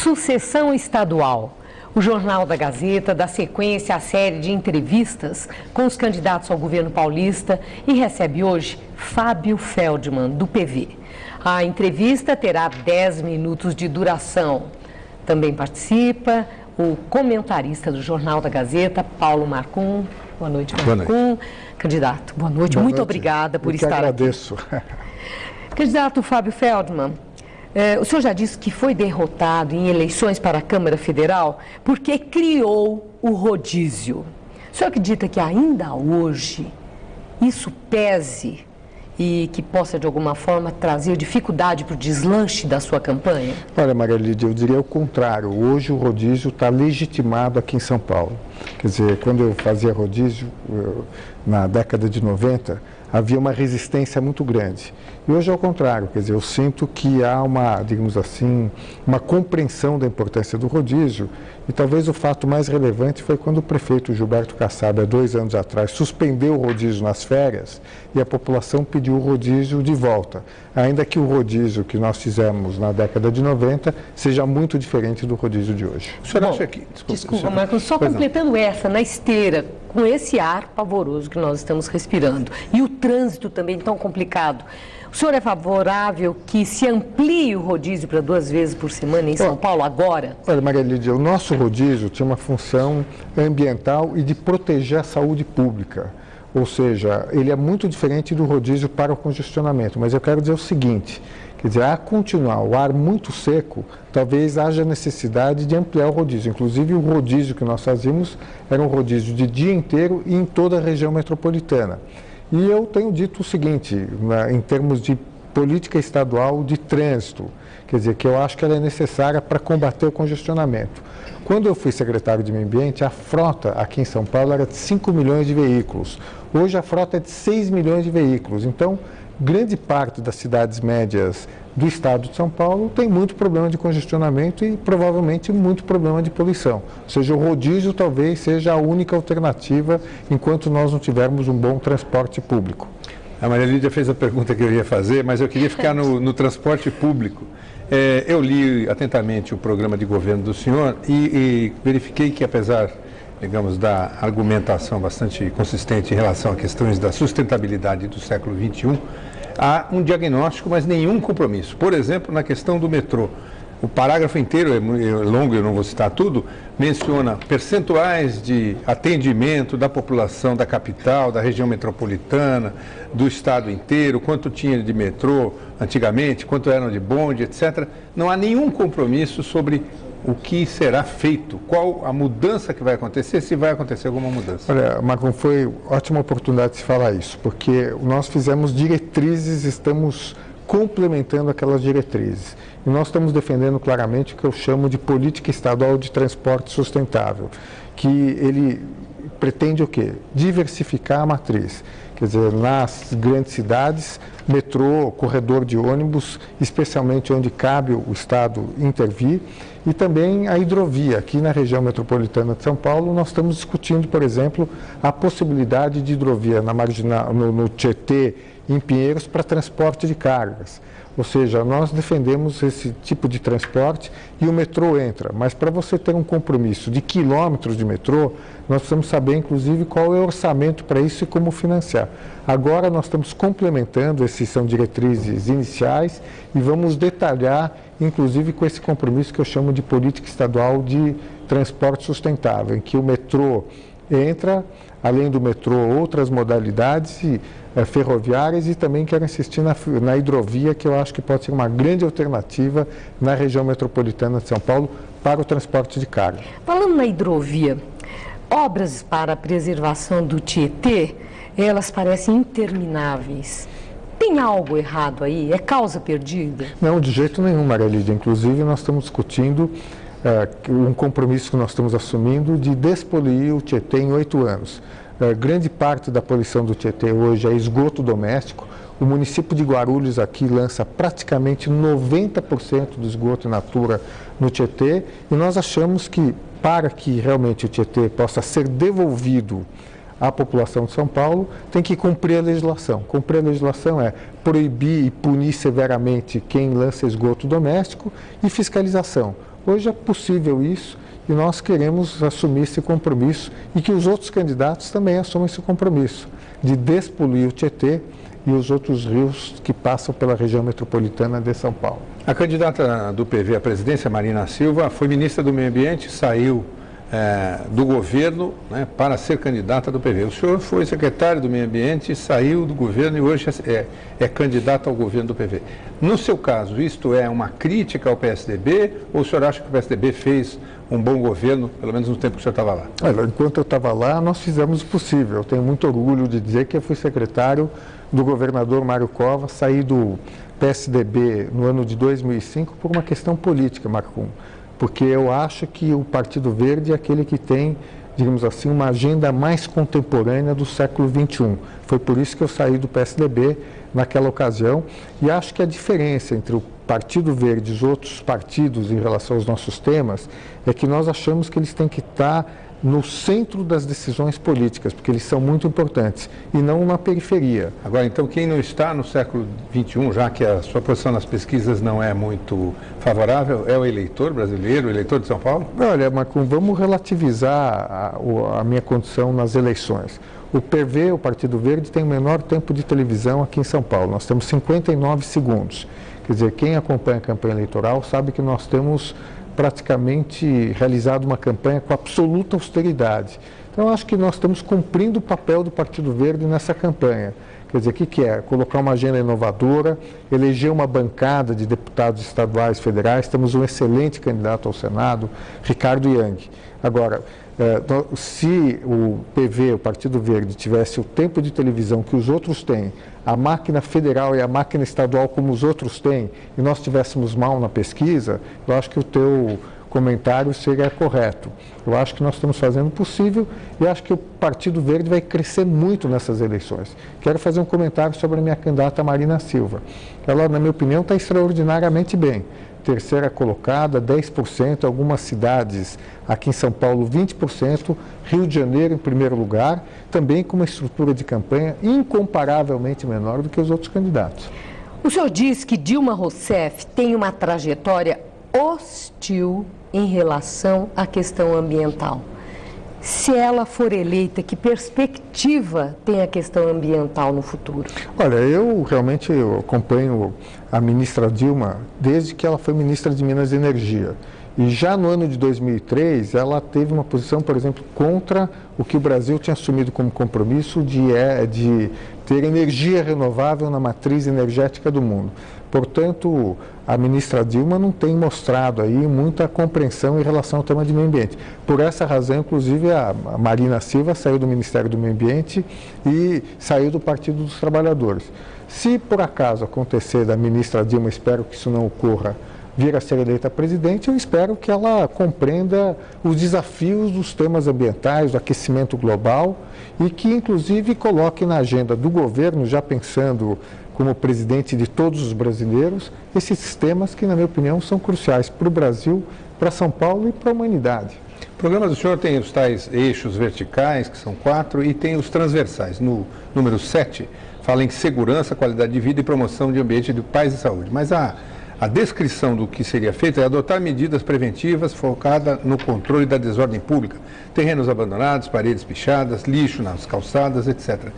Sucessão estadual. O Jornal da Gazeta dá sequência à série de entrevistas com os candidatos ao governo paulista e recebe hoje Fábio Feldman, do PV. A entrevista terá 10 minutos de duração. Também participa o comentarista do Jornal da Gazeta, Paulo Marcum. Boa noite, Marcum. Candidato, boa noite. Muito obrigada por estar aqui. Agradeço. Candidato Fábio Feldman, o senhor já disse que foi derrotado em eleições para a Câmara Federal porque criou o rodízio. O senhor acredita que ainda hoje isso pese e que possa, de alguma forma, trazer dificuldade para o deslanche da sua campanha? Olha, Maria Lídia, eu diria o contrário. Hoje o rodízio está legitimado aqui em São Paulo. Quer dizer, quando eu fazia rodízio, na década de 90, havia uma resistência muito grande. E hoje é o contrário, quer dizer, eu sinto que há uma, digamos assim, uma compreensão da importância do rodízio, e talvez o fato mais relevante foi quando o prefeito Gilberto Kassab, há 2 anos atrás, suspendeu o rodízio nas férias e a população pediu o rodízio de volta, ainda que o rodízio que nós fizemos na década de 90 seja muito diferente do rodízio de hoje. O senhor acha que... Desculpa, Marcos, só completando essa, na esteira, com esse ar pavoroso que nós estamos respirando, e o trânsito também tão complicado, o senhor é favorável que se amplie o rodízio para 2 vezes por semana em São Paulo agora? Olha, Maria Lídia, o nosso rodízio tinha uma função ambiental e de proteger a saúde pública. Ou seja, ele é muito diferente do rodízio para o congestionamento. Mas eu quero dizer o seguinte, quer dizer, a continuar o ar muito seco, talvez haja necessidade de ampliar o rodízio. Inclusive, o rodízio que nós fazíamos era um rodízio de dia inteiro e em toda a região metropolitana. E eu tenho dito o seguinte, em termos de política estadual de trânsito, quer dizer, que eu acho que ela é necessária para combater o congestionamento. Quando eu fui secretário de Meio Ambiente, a frota aqui em São Paulo era de 5 milhões de veículos. Hoje a frota é de 6 milhões de veículos. Então, grande parte das cidades médias do estado de São Paulo tem muito problema de congestionamento e provavelmente muito problema de poluição. Ou seja, o rodízio talvez seja a única alternativa enquanto nós não tivermos um bom transporte público. A Maria Lídia fez a pergunta que eu ia fazer, mas eu queria ficar no transporte público. Eu li atentamente o programa de governo do senhor e verifiquei que, apesar, digamos, da argumentação bastante consistente em relação a questões da sustentabilidade do século XXI, há um diagnóstico, mas nenhum compromisso. Por exemplo, na questão do metrô. O parágrafo inteiro é longo, eu não vou citar tudo, menciona percentuais de atendimento da população da capital, da região metropolitana, do estado inteiro, quanto tinha de metrô antigamente, quanto eram de bonde, etc. Não há nenhum compromisso sobre o que será feito, qual a mudança que vai acontecer, se vai acontecer alguma mudança. Olha, Marcon, foi ótima oportunidade de se falar isso, porque nós fizemos diretrizes, estamos complementando aquelas diretrizes. E nós estamos defendendo claramente o que eu chamo de política estadual de transporte sustentável, que ele pretende o quê? Diversificar a matriz. Quer dizer, nas grandes cidades, metrô, corredor de ônibus, especialmente onde cabe o Estado intervir, e também a hidrovia. Aqui na região metropolitana de São Paulo, nós estamos discutindo, por exemplo, a possibilidade de hidrovia no Tietê, em Pinheiros, para transporte de cargas. Ou seja, nós defendemos esse tipo de transporte e o metrô entra. Mas para você ter um compromisso de quilômetros de metrô, nós precisamos saber, inclusive, qual é o orçamento para isso e como financiar. Agora nós estamos complementando, esses são diretrizes iniciais, e vamos detalhar, inclusive, com esse compromisso que eu chamo de política estadual de transporte sustentável, em que o metrô entra, além do metrô, outras modalidades ferroviárias, e também quero insistir na hidrovia, que eu acho que pode ser uma grande alternativa na região metropolitana de São Paulo para o transporte de carga. Falando na hidrovia, obras para a preservação do Tietê, elas parecem intermináveis. Tem algo errado aí? É causa perdida? Não, de jeito nenhum, Maria Lídia. Inclusive, nós estamos discutindo um compromisso que nós estamos assumindo de despoluir o Tietê em 8 anos. Grande parte da poluição do Tietê hoje é esgoto doméstico. O município de Guarulhos aqui lança praticamente 90% do esgoto in natura no Tietê, e nós achamos que, para que realmente o Tietê possa ser devolvido à população de São Paulo, tem que cumprir a legislação. Cumprir a legislação é proibir e punir severamente quem lança esgoto doméstico, e fiscalização. Hoje é possível isso e nós queremos assumir esse compromisso e que os outros candidatos também assumam esse compromisso de despoluir o Tietê e os outros rios que passam pela região metropolitana de São Paulo. A candidata do PV à presidência, Marina Silva, foi ministra do Meio Ambiente, saiu do governo, né, para ser candidata do PV. O senhor foi secretário do Meio Ambiente, saiu do governo e hoje é candidato ao governo do PV. No seu caso, isto é uma crítica ao PSDB ou o senhor acha que o PSDB fez um bom governo, pelo menos no tempo que o senhor estava lá? Olha, enquanto eu estava lá, nós fizemos o possível. Eu tenho muito orgulho de dizer que eu fui secretário do governador Mário Covas, saí do PSDB no ano de 2005 por uma questão política, Marcum, porque eu acho que o Partido Verde é aquele que tem, digamos assim, uma agenda mais contemporânea do século XXI. Foi por isso que eu saí do PSDB naquela ocasião e acho que a diferença entre o Partido Verde e os outros partidos em relação aos nossos temas é que nós achamos que eles têm que estar no centro das decisões políticas, porque eles são muito importantes, e não na periferia. Agora, então, quem não está no século XXI, já que a sua posição nas pesquisas não é muito favorável, é o eleitor brasileiro, o eleitor de São Paulo? Olha, Marcum, vamos relativizar a minha condição nas eleições. O PV, o Partido Verde, tem o menor tempo de televisão aqui em São Paulo. Nós temos 59 segundos. Quer dizer, quem acompanha a campanha eleitoral sabe que nós temos praticamente realizado uma campanha com absoluta austeridade. Então, eu acho que nós estamos cumprindo o papel do Partido Verde nessa campanha. Quer dizer, o que é? Colocar uma agenda inovadora, eleger uma bancada de deputados estaduais, federais. Temos um excelente candidato ao Senado, Ricardo Yang. Agora, se o PV, o Partido Verde, tivesse o tempo de televisão que os outros têm, a máquina federal e a máquina estadual como os outros têm, e nós estivéssemos mal na pesquisa, eu acho que o teu comentário seria correto. Eu acho que nós estamos fazendo o possível e acho que o Partido Verde vai crescer muito nessas eleições. Quero fazer um comentário sobre a minha candidata Marina Silva. Ela, na minha opinião, está extraordinariamente bem. Terceira colocada, 10%, algumas cidades aqui em São Paulo 20%, Rio de Janeiro em primeiro lugar, também com uma estrutura de campanha incomparavelmente menor do que os outros candidatos. O senhor diz que Dilma Rousseff tem uma trajetória hostil em relação à questão ambiental. Se ela for eleita, que perspectiva tem a questão ambiental no futuro? Olha, eu realmente acompanho a ministra Dilma desde que ela foi ministra de Minas e Energia. E já no ano de 2003, ela teve uma posição, por exemplo, contra o que o Brasil tinha assumido como compromisso de ter energia renovável na matriz energética do mundo. Portanto, a ministra Dilma não tem mostrado aí muita compreensão em relação ao tema de meio ambiente. Por essa razão, inclusive, a Marina Silva saiu do Ministério do Meio Ambiente e saiu do Partido dos Trabalhadores. Se por acaso acontecer da ministra Dilma, espero que isso não ocorra, vir a ser eleita presidente, eu espero que ela compreenda os desafios dos temas ambientais, do aquecimento global e que, inclusive, coloque na agenda do governo, já pensando como presidente de todos os brasileiros, esses temas que, na minha opinião, são cruciais para o Brasil, para São Paulo e para a humanidade. O programa do senhor tem os tais eixos verticais, que são 4, e tem os transversais. No número 7, fala em segurança, qualidade de vida e promoção de ambiente de paz e saúde. Mas a descrição do que seria feito é adotar medidas preventivas focadas no controle da desordem pública, terrenos abandonados, paredes pichadas, lixo nas calçadas, etc.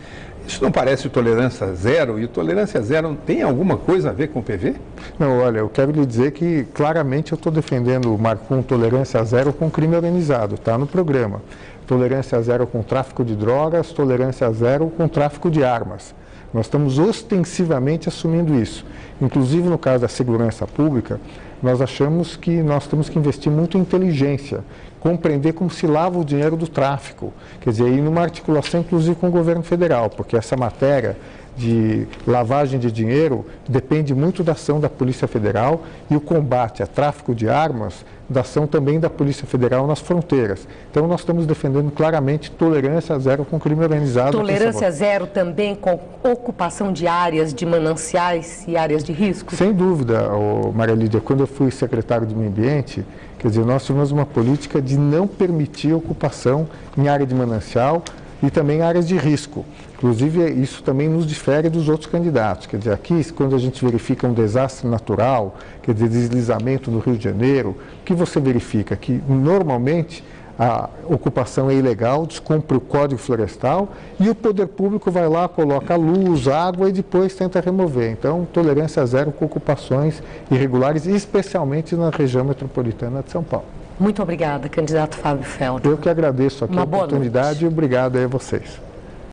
Isso não parece tolerância zero? E tolerância zero tem alguma coisa a ver com o PV? Não, olha, eu quero lhe dizer que claramente eu estou defendendo o Marcum tolerância zero com crime organizado, está no programa. Tolerância zero com tráfico de drogas, tolerância zero com tráfico de armas. Nós estamos ostensivamente assumindo isso. Inclusive, no caso da segurança pública, nós achamos que nós temos que investir muito em inteligência, compreender como se lava o dinheiro do tráfico. Quer dizer, ir numa articulação, inclusive, com o governo federal, porque essa matéria de lavagem de dinheiro depende muito da ação da Polícia Federal e o combate a tráfico de armas da ação também da Polícia Federal nas fronteiras. Então, nós estamos defendendo claramente tolerância zero com crime organizado. Tolerância zero também com ocupação de áreas de mananciais e áreas de risco? Sem dúvida, Maria Lídia, quando eu fui secretário de Meio Ambiente, quer dizer, nós tivemos uma política de não permitir ocupação em área de manancial, e também áreas de risco. Inclusive, isso também nos difere dos outros candidatos. Quer dizer, aqui, quando a gente verifica um desastre natural, quer dizer, deslizamento no Rio de Janeiro, o que você verifica? Que, normalmente, a ocupação é ilegal, descumpre o Código Florestal e o poder público vai lá, coloca luz, água e depois tenta remover. Então, tolerância zero com ocupações irregulares, especialmente na região metropolitana de São Paulo. Muito obrigada, candidato Fábio Feldman. Eu que agradeço aqui a oportunidade e obrigado aí a vocês.